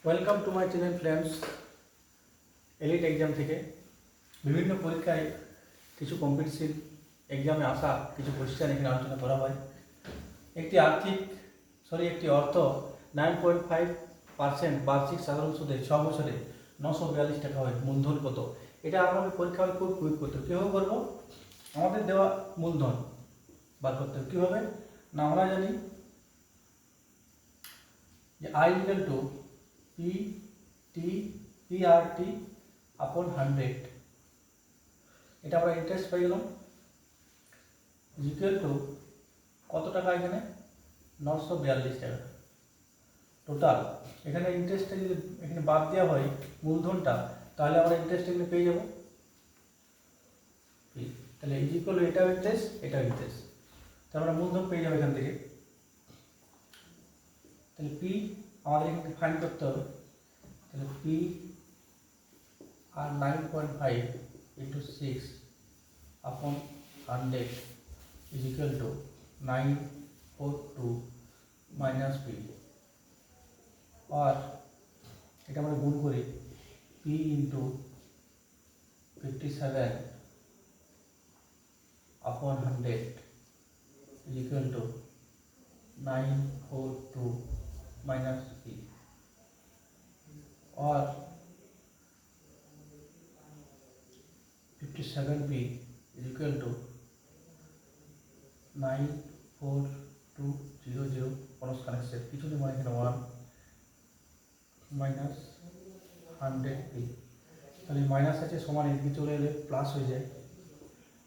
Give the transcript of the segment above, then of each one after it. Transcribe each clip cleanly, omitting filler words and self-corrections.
Welcome to my channel friends. Elite exam থেকে বিভিন্ন পরীক্ষায় কিছু কম্পিটিটিভ এক্সামে আসা কিছু কোশ্চেন এখানে আলোচনা করা হয়। একটি অর্থ 9.5% বার্ষিক সাধারণ সুদে 6 বছরে 942 টাকা হয়। মূলধন কত? এটা আমাদের পরীক্ষা হলে খুব কুইক করতে হবে। কীভাবে করবো? আমাদের দেওয়া মূলধন বার করতে হবে। কীভাবে না, আমরা জানি যে I equal to PRT upon 100, এটা আমরা ইন্টারেস্ট পেয়ে গেলাম, ইকুয়াল টু কত টাকা? এখানে 942 টাকা টোটাল। এখানে ইন্টারেস্টটা যদি এখানে বাদ দেওয়া হয় মূলধনটা, তাহলে আমরা ইন্টারেস্ট এখানে পেয়ে যাবো। তাহলে ইকুয়াল এটাও ইন্টারেস্ট, এটাও ইন্টারেস্ট, তাহলে আমরা মূলধন পেয়ে যাবো এখান থেকে। তাহলে পি আমাদের এখানে ফাইন্ড করতে হবে। তাহলে P R 9.5 into 6 upon 100 is equal to 942 minus P, और এটা আমরা গুণ করি P into 57 upon 100 is equal to 942 minus P, और 57P is equal to 94200 cross connection, কিছু নেই মানে এখানে 1 মাইনাস 100P। তাহলে মাইনাস আছে সমান এদিকে চলে এলে প্লাস হয়ে যায়,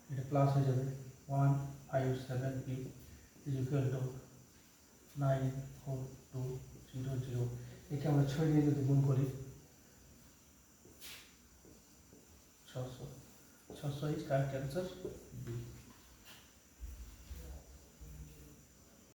এটা প্লাস হয়ে যাবে। 157P is equal to 94200। একে আমরা 6 দিয়ে যদি গুণ করি 600 is correct answer B।